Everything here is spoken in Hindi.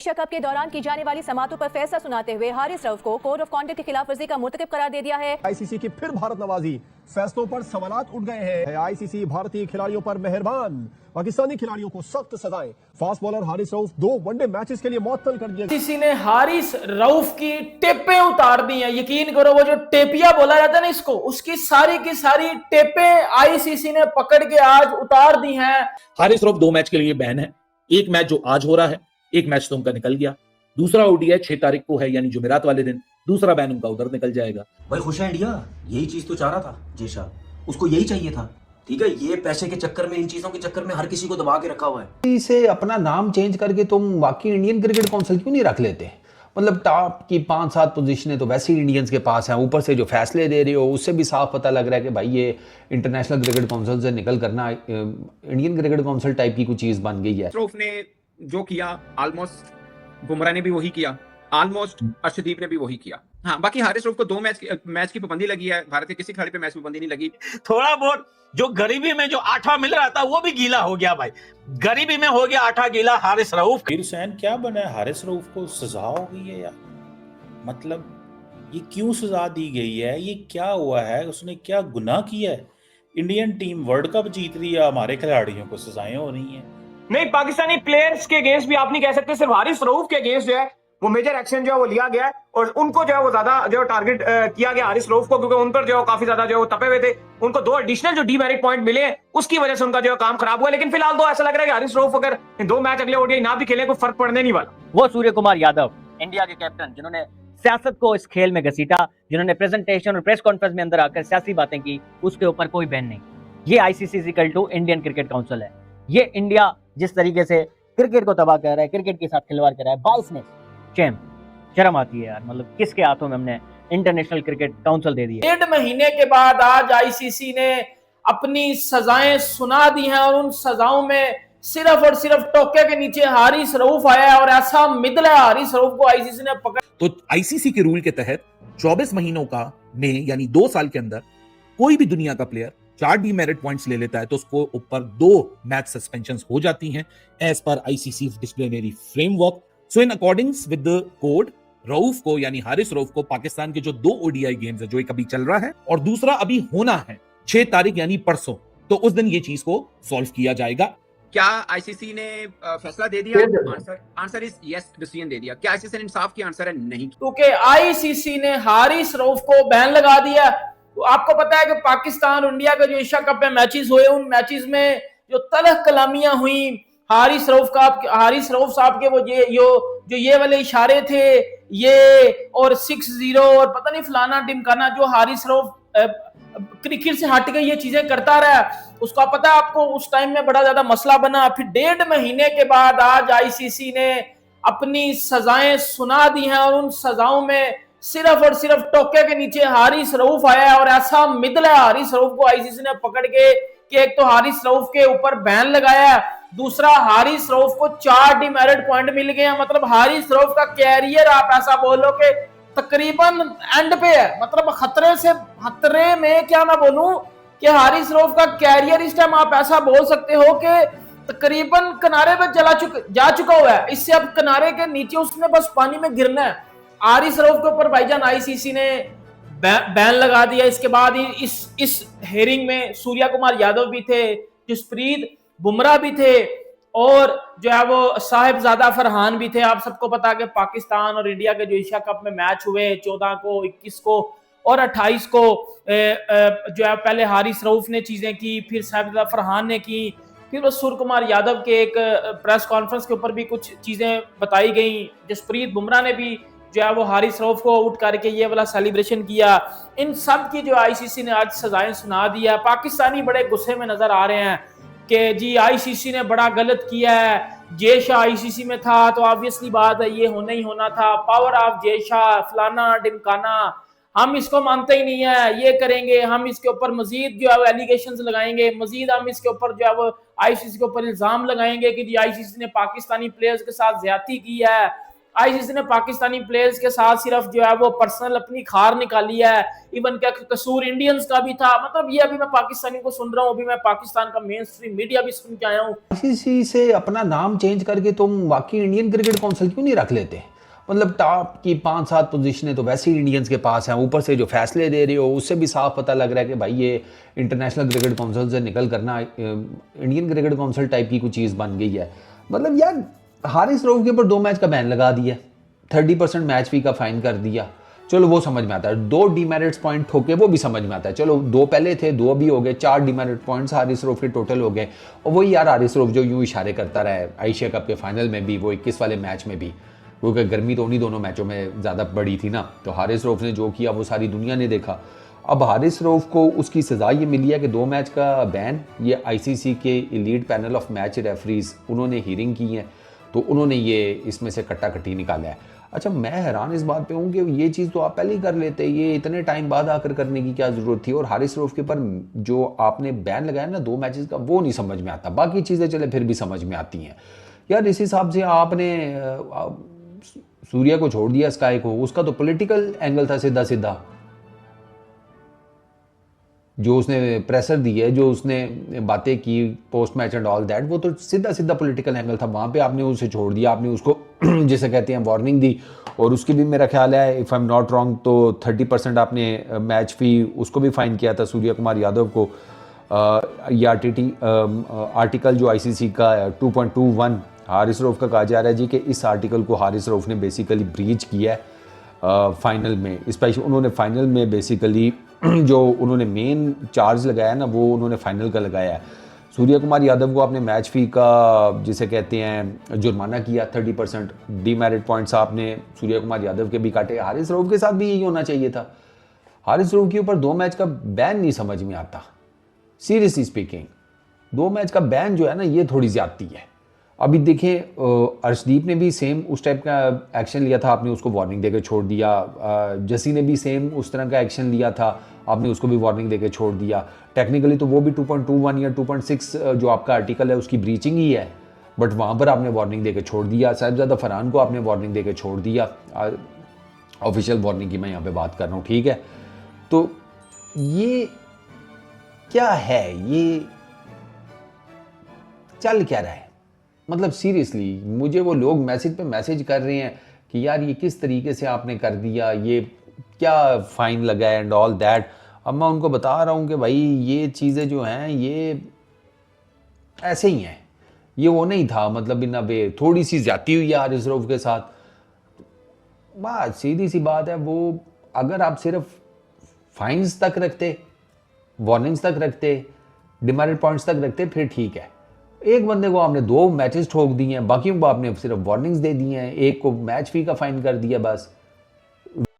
एशिया कप के दौरान की जाने वाली समातों पर फैसला सुनाते हुए हारिस रऊफ को कोड ऑफ कॉन्डक्ट की खिलाफ वर्जी का मुर्तकब करार दे दिया है। आईसीसी की फिर भारत नवाजी, फैसलों पर सवालात उठ गए हैं। आईसीसी भारतीय खिलाड़ियों पर मेहरबान, पाकिस्तानी खिलाड़ियों को सख्त सजाएं। Fast bowler Haris Rauf 2 one day matches के लिए मुअत्तल कर दिया। आईसीसी ने हारिस रऊफ की टेपें उतार दी हैं। यकीन करो, वो जो टेपिया बोला जाता है ना इसको, उसकी सारी की सारी टेपें आईसीसी ने पकड़ के आज उतार दी हैं। हारिस रऊफ 2 मैच के लिए बैन है। एक मैच जो आज हो रहा है, एक मैच तो उनका निकल गया। दूसरा ओडीआई 6 तारीख को है, यानी जुमेरात वाले दिन। दूसरा बैन उनका उधर निकल जाएगा। भाई खुश है इंडिया, यही चीज तो चाह रहा था जेशा, उसको यही चाहिए था। ठीक है, ये पैसे के चक्कर में, इन चीजों के चक्कर में हर किसी को दबा के रखा हुआ है। इसे अपना नाम चेंज करके तुम बाकी इंडियन क्रिकेट काउंसिल क्यों नहीं रख लेते? मतलब टॉप की 5-7 पोजीशनें तो वैसे ही इंडियंस के पास हैं, ऊपर से जो फैसले दे रहे हो उससे भी साफ पता लग रहा है कि भाई ये इंटरनेशनल क्रिकेट काउंसिल से निकल करना इंडियन क्रिकेट काउंसिल टाइप की कोई चीज बन गई है। रऊफ ने जो किया ऑलमोस्ट बुमराह ने भी वही किया, ऑलमोस्ट अर्शदीप ने भी वही किया। हाँ, बाकी हारिस रऊफ को 2 मैच की पाबंदी लगी है। भारत के किसी खिलाड़ी पे मैच की पाबंदी नहीं लगी। थोड़ा बहुत जो गरीबी में जो आटा मिल रहा था वो भी गीला हो गया भाई, गरीबी में हो गया आटा गीला हारिस रऊफ। फिर हुसैन क्या बना है? हारिस रऊफ को सजा हो गई है यार, मतलब ये क्यों सजा दी गई है? ये क्या हुआ है? उसने क्या गुनाह किया है? इंडियन टीम वर्ल्ड कप जीत रही है, हमारे खिलाड़ियों को सजाएं हो रही हैं। नहीं, पाकिस्तानी प्लेयर्स के अगेंस्ट भी आप नहीं कह सकते, सिर्फ हारिस रऊफ के अगेंस्ट जो है वो मेजर एक्शन जो है वो लिया गया है और उनको जो है वो ज्यादा जो टारगेट किया गया हारिस रऊफ को, क्योंकि उन पर जो है काफी ज्यादा जो है वो तपे हुए थे। उनको 2 एडिशनल जो डीमेरिट पॉइंट मिले हैं उसकी वजह से उनका जो है काम खराब हुआ। लेकिन फिलहाल तो ऐसा लग रहा है कि हारिस रऊफ अगर 2 मैच अगले ओडीआई ना भी खेले कोई फर्क पड़ने नहीं वाला। वो सूर्य कुमार यादव, इंडिया के कैप्टन, जिन्होंने सियासत को इस खेल में घसीटा, जिन्होंने प्रेजेंटेशन और प्रेस कॉन्फ्रेंस में अंदर आकर सियासी बातें की, उसके ऊपर कोई बैन नहीं। ये ICC equal to Indian cricket council है। ये इंडिया जिस तरीके से क्रिकेट को तबाह कर रहा है, क्रिकेट के साथ खिलवाड़ कर रहा है, बाइसनेस, शेम, शर्म आती है यार। मतलब किसके हाथों में हमने इंटरनेशनल क्रिकेट काउंसिल दे दी है। 1.5 महीने के बाद आज आईसीसी ने अपनी सजाएं सुना दी हैं और उन सजाओं में सिर्फ और सिर्फ टोके के नीचे हारिस रऊफ आया है और ऐसा मिदला हारिस रऊफ को आईसीसी ने पकड़। तो आईसीसी के रूल के तहत 24 महीनों का में यानी 2 साल के अंदर कोई भी दुनिया का प्लेयर 4 डीमेरिट पॉइंट्स ले लेता है तो उसको ऊपर 2 मैच सस्पेंशन हो जाती हैं एज पर ICC disciplinary framework. So in accordings with the code, Rauf को यानी हारिस रऊफ को पाकिस्तान के जो 2 ओडीआई गेम्स है, जो एक अभी चल रहा है और दूसरा अभी होना है 6 तारीख यानी परसों, तो उस दिन ये चीज को सॉल्व किया जाएगा। क्या आईसीसी ने फैसला दे दिया? आंसर इज यस, डिसीजन दे दिया। क्या आईसीसी ने इंसाफ किया? आंसर है नहीं, क्योंकि आईसीसी ने हारिस रऊफ को बैन लगा दिया। तो आपको पता है कि पाकिस्तान और इंडिया का जो एशिया कप में मैचेस हुए, उन मैचेस में जो तलख कलामियां हुई हारिस रऊफ साहब के, वो ये वाले इशारे थे, ये और 6-0 और पता नहीं फलाना टिमकाना, जो हारिस रऊफ क्रिकेट से हट के ये चीजें करता रहा, उसका पता है आपको, उस टाइम में बड़ा ज्यादा मसला बना। फिर 1.5 महीने के बाद आज आईसीसी ने अपनी सजाएं सुना दी हैं और उन सजाओं में सिर्फ और सिर्फ टोके के नीचे हारिस रऊफ आया है और ऐसा मिदला हारिस रऊफ को आईसीसी ने पकड़ के कि एक तो हारिस रऊफ के ऊपर बैन लगाया, दूसरा हारिस रऊफ को 4 डीमेरिट पॉइंट मिल गए। मतलब हारिस रऊफ का कैरियर आप ऐसा बोलो कि तकरीबन एंड पे है, मतलब खतरे में क्या मैं बोलूं कि हारिस रऊफ का कैरियर इस टाइम आप ऐसा बोल सकते हो कि तकरीबन किनारे पे जा चुका हुआ है। इससे अब किनारे के नीचे उसने बस पानी में गिरना है। हारिस रऊफ के ऊपर भाईजान आईसीसी ने बैन लगा दिया। इसके बाद ही इस हेयरिंग में सूर्य कुमार यादव भी थे, जसप्रीत बुमराह भी थे और जो है वो साहिबजादा फरहान भी थे। आप सबको पता है कि पाकिस्तान और इंडिया के जो एशिया कप में मैच हुए 14 को, 21 को और 28 को जो है पहले हारिस रऊफ ने चीजें की, फिर साहिबजादा फरहान ने की, फिर वो सूर्य कुमार यादव के एक प्रेस कॉन्फ्रेंस के ऊपर भी कुछ चीजें बताई गई। जसप्रीत बुमराह ने भी जो है वो हारिस रऊफ को उठ करके ये वाला सेलिब्रेशन किया। इन सब की जो आईसीसी ने आज सजाएं सुना दिया। पाकिस्तानी बड़े गुस्से में नजर आ रहे हैं कि जी आईसीसी ने बड़ा गलत किया है, जेशा आईसीसी में था तो ऑब्वियसली बात है ये होना ही होना था, पावर ऑफ जेशा, फलाना ढिमकाना, हम इसको मानते ही नहीं है, ये करेंगे, हम इसके ऊपर मजीद जो है एलिगेशंस लगाएंगे, मजीद हम इसके ऊपर जो है वो आईसीसी के ऊपर इल्जाम लगाएंगे कि जी आईसीसी ने पाकिस्तानी प्लेयर्स के साथ ज्यादती की है, आईसीसी ने पाकिस्तानी प्लेयर्स के साथ सिर्फ जो है वो पर्सनल अपनी खार निकाली है, इवन क्या कसूर इंडियंस का भी था। मतलब ये अभी मैं पाकिस्तानी को सुन रहा हूँ, अभी मैं पाकिस्तान का मेन स्ट्रीम मीडिया भी सुन के आया हूँ। आईसीसी से अपना नाम चेंज करके तुम बाकी इंडियन क्रिकेट काउंसिल क्यों नहीं रख लेते? मतलब टॉप की 5-7 पोजीशनें तो वैसे ही इंडियंस के पास हैं, ऊपर से जो फैसले दे रहे हो उससे भी साफ पता लग रहा है कि भाई ये इंटरनेशनल क्रिकेट काउंसिल से निकल करना इंडियन क्रिकेट काउंसिल टाइप की कोई चीज़ बन गई है। मतलब यार हारिस रऊफ के ऊपर 2 मैच का बैन लगा दिया, 30% मैच फी का फाइन कर दिया, चलो वो समझ में आता है। 2 डीमेरिट्स पॉइंट ठोके वो भी समझ में आता है, चलो 2 पहले थे 2 भी हो गए, 4 डीमेरिट पॉइंट्स हारिस रऊफ के टोटल हो गए। और वही यार हारिस रऊफ जो यूं इशारे करता रहा है एशिया कप के फाइनल में भी, वो 21 वाले मैच में भी, क्योंकि गर्मी तो उन्हीं दोनों मैचों में ज़्यादा बड़ी थी ना, तो हारिस रऊफ ने जो किया वो सारी दुनिया ने देखा। अब हारिस रऊफ को उसकी सज़ा ये मिली है कि 2 मैच का बैन, ये आईसीसी के elite panel of match referees उन्होंने हीयरिंग की है, तो उन्होंने ये इसमें से कट्टा कट्टी निकाला है। अच्छा, मैं हैरान इस बात पे हूँ कि ये चीज़ तो आप पहले ही कर लेते, ये इतने टाइम बाद आकर करने की क्या ज़रूरत थी? और हारिस रऊफ के ऊपर जो आपने बैन लगाया ना 2 मैचेस का, वो नहीं समझ में आता, बाकी चीज़ें चले फिर भी समझ में आती हैं। यार इस हिसाब से आपने सूर्या को छोड़ दिया, स्काई को, उसका तो पॉलिटिकल एंगल था सीधा सीधा, जो उसने प्रेशर दी है, जो उसने बातें की post match and all that, वो तो सीधा सीधा पॉलिटिकल एंगल था। वहाँ पे आपने उसे छोड़ दिया, आपने उसको जिसे कहते हैं वार्निंग दी, और उसकी भी मेरा ख्याल है if I am not wrong तो 30% आपने मैच फी उसको भी फाइन किया था सूर्या कुमार यादव को। ये आर्टिकल जो आईसीसी का 2.21 हारिस रऊफ का कहा जा रहा है जी कि इस आर्टिकल को हारिस रऊफ ने बेसिकली ब्रीच किया है फाइनल में। स्पेशली उन्होंने फाइनल में बेसिकली जो उन्होंने मेन चार्ज लगाया ना वो उन्होंने फाइनल का लगाया है। सूर्या कुमार यादव को आपने मैच फी का जिसे कहते हैं जुर्माना किया 30%, डीमेरिट पॉइंट्स आपने सूर्या कुमार यादव के भी काटे। हारिस रऊफ के साथ भी यही होना चाहिए था। हारिस रऊफ के ऊपर 2 मैच का बैन नहीं समझ में आता, सीरियसली स्पीकिंग। 2 मैच का बैन जो है ना ये थोड़ी ज्यादती है। अभी देखें अर्शदीप ने भी सेम उस टाइप का एक्शन लिया था, आपने उसको वार्निंग देकर छोड़ दिया। जसी ने भी सेम उस तरह का एक्शन लिया था, आपने उसको भी वार्निंग देकर छोड़ दिया। टेक्निकली तो वो भी 2.21 या 2.6 जो आपका आर्टिकल है उसकी ब्रीचिंग ही है, बट वहाँ पर आपने वार्निंग देकर छोड़ दिया। साहिबजादा फरहान को आपने वार्निंग देकर छोड़ दिया, ऑफिशियल वार्निंग की मैं यहाँ पे बात कर रहा हूँ, ठीक है। तो ये क्या है, ये चल क्या रहा है? मतलब सीरियसली मुझे वो लोग मैसेज पे मैसेज कर रहे हैं कि यार ये किस तरीके से आपने कर दिया, ये क्या फ़ाइन लगा है एंड ऑल दैट। अब मैं उनको बता रहा हूँ कि भाई ये चीज़ें जो हैं ये ऐसे ही हैं, ये वो नहीं था, मतलब बिना बे थोड़ी सी ज्यादती हुई है हारिस रऊफ के साथ। बात सीधी सी बात है, वो अगर आप सिर्फ फाइन्स तक रखते, वार्निंग्स तक रखते, डिमेरिट पॉइंट्स तक रखते फिर ठीक है। एक बंदे को आपने 2 मैचेस ठोक दिए हैं, बाकियों को आपने सिर्फ वार्निंग्स दे दी हैं, एक को मैच फी का फाइन कर दिया बस।